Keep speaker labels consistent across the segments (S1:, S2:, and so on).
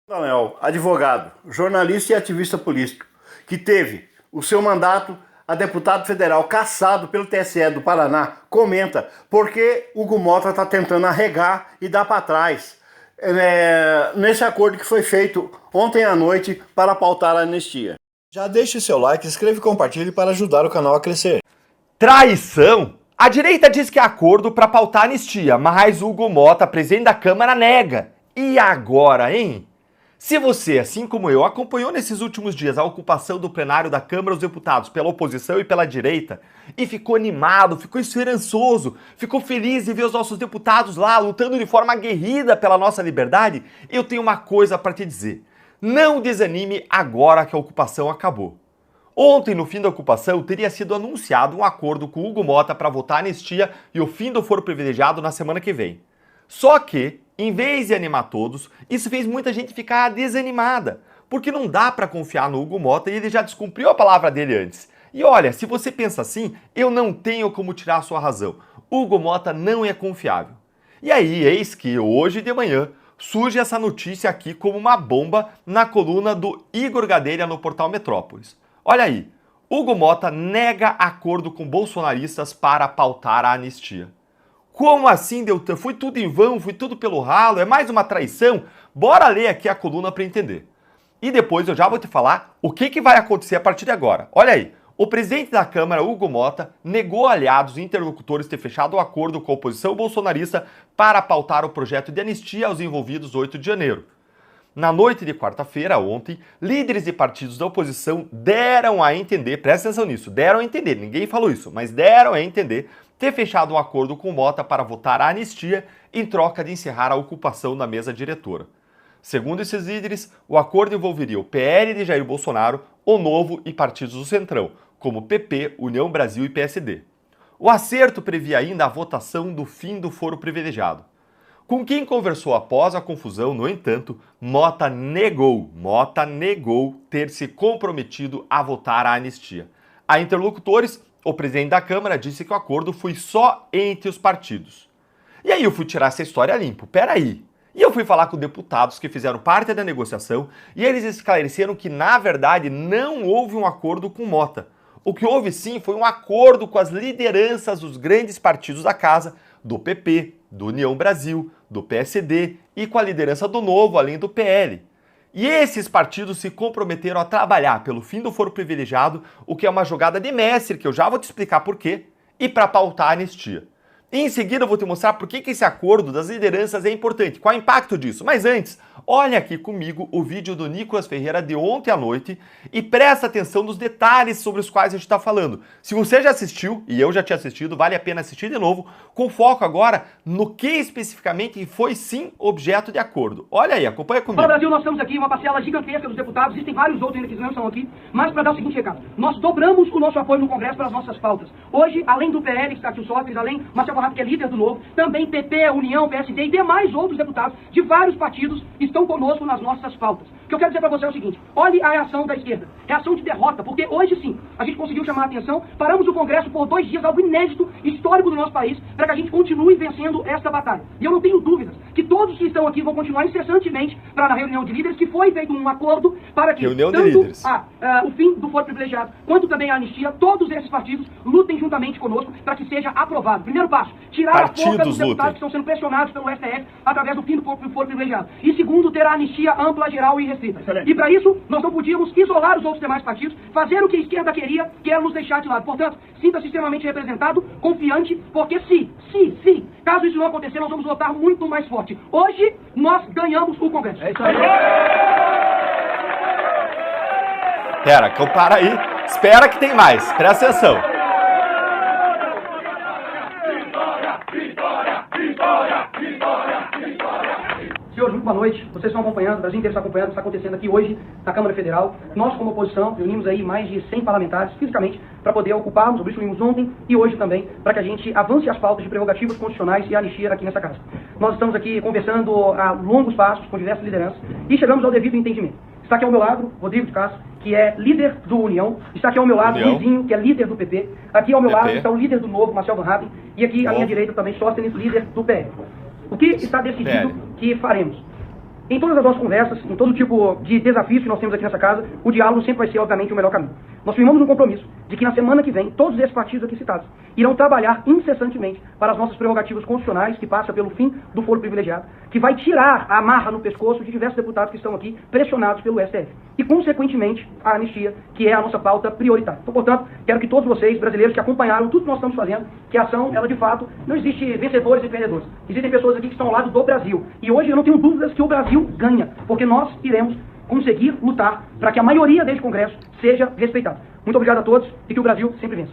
S1: Daniel, advogado, jornalista e ativista político, que teve o seu mandato a deputado federal cassado pelo TSE do Paraná, comenta porque Hugo Mota está tentando arregar e dar para trás nesse acordo que foi feito ontem à noite para pautar a anistia. Já deixe seu like, inscreva e compartilhe para ajudar o canal a crescer.
S2: Traição? A direita diz que é acordo para pautar a anistia, mas Hugo Mota, presidente da Câmara, nega. E agora, hein? Se você, assim como eu, acompanhou nesses últimos dias a ocupação do plenário da Câmara dos Deputados pela oposição e pela direita, e ficou animado, ficou esperançoso, ficou feliz de ver os nossos deputados lá lutando de forma aguerrida pela nossa liberdade, eu tenho uma coisa para te dizer. Não desanime agora que a ocupação acabou. Ontem, no fim da ocupação, teria sido anunciado um acordo com Hugo Mota para votar a anistia e o fim do foro privilegiado na semana que vem. Só que, em vez de animar todos, isso fez muita gente ficar desanimada, porque não dá para confiar no Hugo Mota e ele já descumpriu a palavra dele antes. E olha, se você pensa assim, eu não tenho como tirar a sua razão. Hugo Mota não é confiável. E aí, eis que hoje de manhã surge essa notícia aqui como uma bomba na coluna do Igor Gadelha no portal Metrópolis. Olha aí, Hugo Mota nega acordo com bolsonaristas para pautar a anistia. Como assim, Deltan? Foi tudo em vão, foi tudo pelo ralo, é mais uma traição? Bora ler aqui a coluna para entender. E depois eu já vou te falar o que vai acontecer a partir de agora. Olha aí, o presidente da Câmara, Hugo Mota, negou a aliados e interlocutores ter fechado o acordo com a oposição bolsonarista para pautar o projeto de anistia aos envolvidos 8 de janeiro. Na noite de quarta-feira, ontem, líderes de partidos da oposição deram a entender, presta atenção nisso, deram a entender, ninguém falou isso, mas deram a entender ter fechado um acordo com Mota para votar a anistia em troca de encerrar a ocupação da mesa diretora. Segundo esses líderes, o acordo envolveria o PL de Jair Bolsonaro, o Novo e partidos do Centrão, como PP, União Brasil e PSD. O acerto previa ainda a votação do fim do foro privilegiado. Com quem conversou após a confusão, no entanto, Mota negou ter se comprometido a votar a anistia. A interlocutores, o presidente da Câmara disse que o acordo foi só entre os partidos. E aí eu fui tirar essa história limpo, peraí. E eu fui falar com deputados que fizeram parte da negociação e eles esclareceram que, na verdade, não houve um acordo com Mota. O que houve sim foi um acordo com as lideranças dos grandes partidos da casa, do PP, do União Brasil, do PSD e com a liderança do Novo, além do PL. E esses partidos se comprometeram a trabalhar pelo fim do foro privilegiado, o que é uma jogada de mestre, que eu já vou te explicar por quê, e para pautar a anistia. E em seguida eu vou te mostrar por que esse acordo das lideranças é importante, qual é o impacto disso. Mas antes, olha aqui comigo o vídeo do Nicolas Ferreira de ontem à noite e presta atenção nos detalhes sobre os quais a gente está falando. Se você já assistiu, e eu já tinha assistido, vale a pena assistir de novo, com foco agora no que especificamente foi sim objeto de acordo. Olha aí, acompanha comigo.
S3: Para o Brasil, nós estamos aqui, uma parcela gigantesca dos deputados, existem vários outros ainda que não estão aqui, mas para dar o seguinte recado, nós dobramos o nosso apoio no Congresso para as nossas pautas. Hoje, além do PL, que está aqui o Sócrates, além Marcelo Conrado, que é líder do Novo, também PP, União, PSD e demais outros deputados de vários partidos estão conosco nas nossas pautas. O que eu quero dizer para você é o seguinte, olhe a reação da esquerda, reação de derrota, porque hoje sim, a gente conseguiu chamar a atenção, paramos o Congresso por 2 dias, algo inédito, histórico do nosso país, para que a gente continue vencendo esta batalha. E eu não tenho dúvidas que todos que estão aqui vão continuar incessantemente para na reunião de líderes, que foi feito um acordo para que tanto o fim do foro privilegiado, quanto também a anistia, todos esses partidos lutem juntamente conosco para que seja aprovado. Primeiro passo, tirar a forca dos deputados que estão sendo pressionados pelo STF através do fim do foro privilegiado. E segundo, ter a anistia ampla, geral e restrita. Excelente. E para isso, nós não podíamos isolar os outros demais partidos, fazer o que a esquerda queria, que era nos deixar de lado. Portanto, sinta-se extremamente representado, confiante, porque caso isso não acontecer, nós vamos votar muito mais forte. Hoje, nós ganhamos o Congresso. É isso aí.
S2: Pera, para aí. Espera que tem mais. Presta atenção.
S3: Senhores, muito boa noite. Vocês estão acompanhando, o Brasil inteiro está acompanhando o que está acontecendo aqui hoje na Câmara Federal. Nós, como oposição, reunimos aí mais de 100 parlamentares, fisicamente, para poder ocuparmos, sobre isso reunimos ontem e hoje também, para que a gente avance as pautas de prerrogativas constitucionais e anistia aqui nessa casa. Nós estamos aqui conversando a longos passos com diversas lideranças e chegamos ao devido entendimento. Está aqui ao meu lado, Rodrigo de Castro, que é líder do União. Está aqui ao meu lado, Luizinho, que é líder do PP. Aqui ao meu lado está o líder do Novo, Marcelo Van Hatten. E aqui à minha direita também, Sóstenes, líder do PL. O que está decidido que faremos? Em todas as nossas conversas, em todo tipo de desafios que nós temos aqui nessa casa, o diálogo sempre vai ser, obviamente, o melhor caminho. Nós firmamos um compromisso de que na semana que vem, todos esses partidos aqui citados irão trabalhar incessantemente para as nossas prerrogativas constitucionais, que passa pelo fim do foro privilegiado, que vai tirar a amarra no pescoço de diversos deputados que estão aqui pressionados pelo STF. E, consequentemente, a anistia, que é a nossa pauta prioritária. Então, portanto, quero que todos vocês, brasileiros, que acompanharam tudo que nós estamos fazendo, que a ação, ela de fato, não existe vencedores e perdedores. Existem pessoas aqui que estão ao lado do Brasil. E hoje eu não tenho dúvidas que o Brasil ganha, porque nós iremos conseguir lutar para que a maioria deste Congresso seja respeitada. Muito obrigado a todos e que o Brasil sempre vença.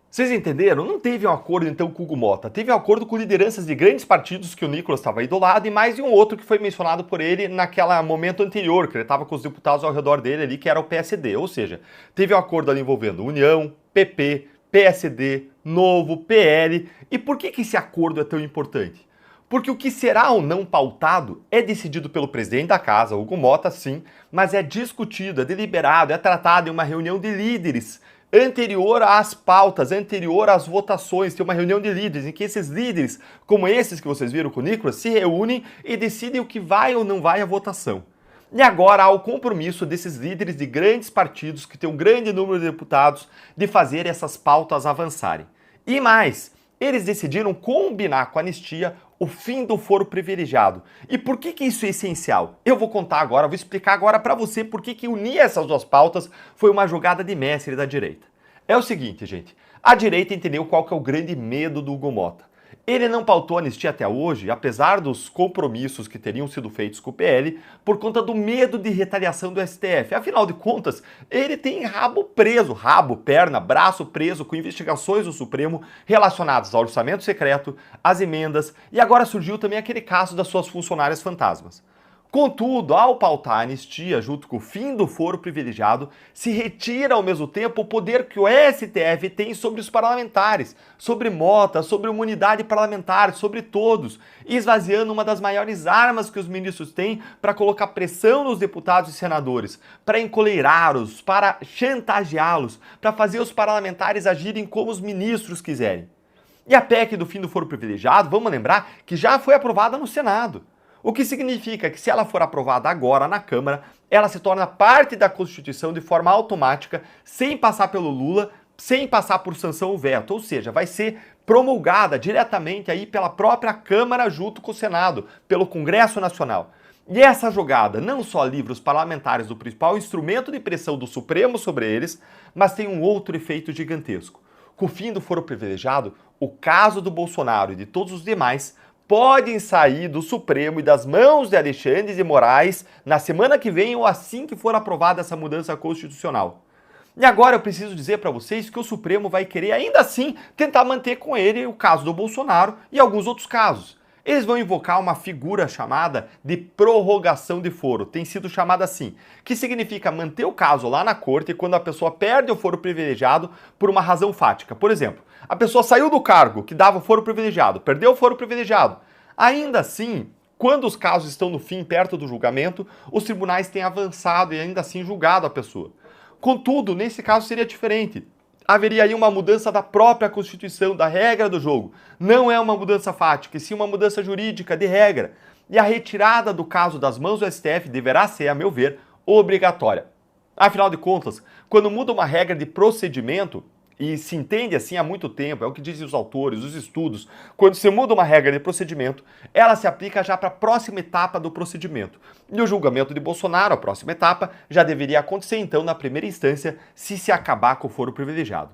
S2: Vocês entenderam? Não teve um acordo então com o Hugo Mota, teve um acordo com lideranças de grandes partidos que o Nicolas estava aí do lado e mais um outro que foi mencionado por ele naquele momento anterior, que ele estava com os deputados ao redor dele ali, que era o PSD. Ou seja, teve um acordo ali envolvendo União, PP, PSD, Novo, PL. E por que esse acordo é tão importante? Porque o que será ou não pautado é decidido pelo presidente da casa, Hugo Mota, sim, mas é discutido, é deliberado, é tratado em uma reunião de líderes anterior às pautas, anterior às votações. Tem uma reunião de líderes em que esses líderes, como esses que vocês viram com o Nicolas, se reúnem e decidem o que vai ou não vai à votação. E agora há o compromisso desses líderes de grandes partidos, que têm um grande número de deputados, de fazer essas pautas avançarem. E mais, eles decidiram combinar com a anistia o fim do foro privilegiado. E por que isso é essencial? Eu vou contar agora, vou explicar agora para você por que unir essas duas pautas foi uma jogada de mestre da direita. É o seguinte, gente, a direita entendeu qual que é o grande medo do Hugo Mota. Ele não pautou a anistia até hoje, apesar dos compromissos que teriam sido feitos com o PL, por conta do medo de retaliação do STF. Afinal de contas, ele tem rabo preso, rabo, perna, braço preso com investigações do Supremo relacionadas ao orçamento secreto, às emendas, e agora surgiu também aquele caso das suas funcionárias fantasmas. Contudo, ao pautar a anistia junto com o fim do foro privilegiado, se retira ao mesmo tempo o poder que o STF tem sobre os parlamentares, sobre Mota, sobre a imunidade parlamentar, sobre todos, esvaziando uma das maiores armas que os ministros têm para colocar pressão nos deputados e senadores, para encoleirá-los, para chantageá-los, para fazer os parlamentares agirem como os ministros quiserem. E a PEC do fim do foro privilegiado, vamos lembrar que já foi aprovada no Senado. O que significa que se ela for aprovada agora na Câmara, ela se torna parte da Constituição de forma automática, sem passar pelo Lula, sem passar por sanção ou veto, ou seja, vai ser promulgada diretamente aí pela própria Câmara junto com o Senado, pelo Congresso Nacional. E essa jogada não só livra os parlamentares do principal instrumento de pressão do Supremo sobre eles, mas tem um outro efeito gigantesco. Com o fim do foro privilegiado, o caso do Bolsonaro e de todos os demais podem sair do Supremo e das mãos de Alexandre de Moraes na semana que vem ou assim que for aprovada essa mudança constitucional. E agora eu preciso dizer para vocês que o Supremo vai querer ainda assim tentar manter com ele o caso do Bolsonaro e alguns outros casos. Eles vão invocar uma figura chamada de prorrogação de foro, tem sido chamada assim, que significa manter o caso lá na corte quando a pessoa perde o foro privilegiado por uma razão fática. Por exemplo, a pessoa saiu do cargo que dava o foro privilegiado, perdeu o foro privilegiado. Ainda assim, quando os casos estão no fim, perto do julgamento, os tribunais têm avançado e ainda assim julgado a pessoa. Contudo, nesse caso seria diferente. Haveria aí uma mudança da própria Constituição, da regra do jogo. Não é uma mudança fática, e sim uma mudança jurídica de regra. E a retirada do caso das mãos do STF deverá ser, a meu ver, obrigatória. Afinal de contas, quando muda uma regra de procedimento, e se entende assim há muito tempo, é o que dizem os autores, os estudos, quando se muda uma regra de procedimento, ela se aplica já para a próxima etapa do procedimento. E o julgamento de Bolsonaro, a próxima etapa, já deveria acontecer então na primeira instância, se acabar com o foro privilegiado.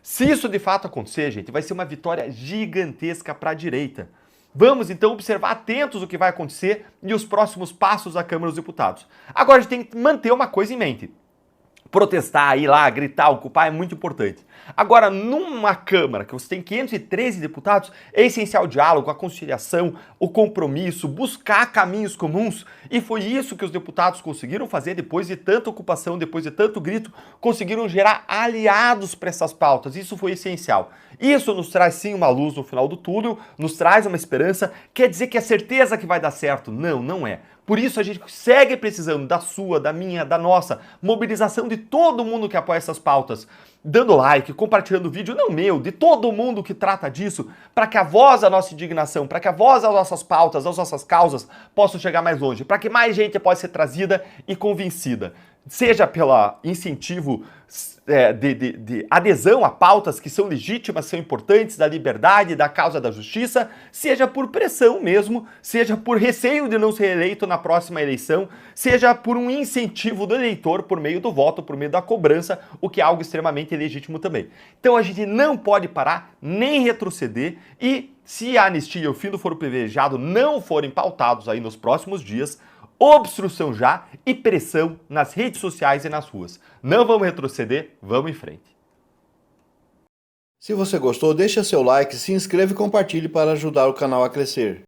S2: Se isso de fato acontecer, gente, vai ser uma vitória gigantesca para a direita. Vamos então observar atentos o que vai acontecer e os próximos passos da Câmara dos Deputados. Agora a gente tem que manter uma coisa em mente. Protestar, ir lá, gritar, ocupar é muito importante. Agora, numa Câmara que você tem 513 deputados, é essencial o diálogo, a conciliação, o compromisso, buscar caminhos comuns. E foi isso que os deputados conseguiram fazer depois de tanta ocupação, depois de tanto grito, conseguiram gerar aliados para essas pautas. Isso foi essencial. Isso nos traz sim uma luz no final do túnel, nos traz uma esperança. Quer dizer que é certeza que vai dar certo? Não, não é. Por isso a gente segue precisando da sua, da minha, da nossa mobilização de todo mundo que apoia essas pautas, dando like, compartilhando o vídeo, não meu, de todo mundo que trata disso, para que a voz da nossa indignação, para que a voz das nossas pautas, das nossas causas possam chegar mais longe, para que mais gente possa ser trazida e convencida, seja pelo incentivo de adesão a pautas que são legítimas, são importantes, da liberdade, da causa da justiça, seja por pressão mesmo, seja por receio de não ser eleito na próxima eleição, seja por um incentivo do eleitor por meio do voto, por meio da cobrança, o que é algo extremamente legítimo também. Então a gente não pode parar nem retroceder e se a anistia e o fim do foro privilegiado não forem pautados aí nos próximos dias, obstrução já e pressão nas redes sociais e nas ruas. Não vamos retroceder, vamos em frente.
S1: Se você gostou, deixa seu like, se inscreva e compartilhe para ajudar o canal a crescer.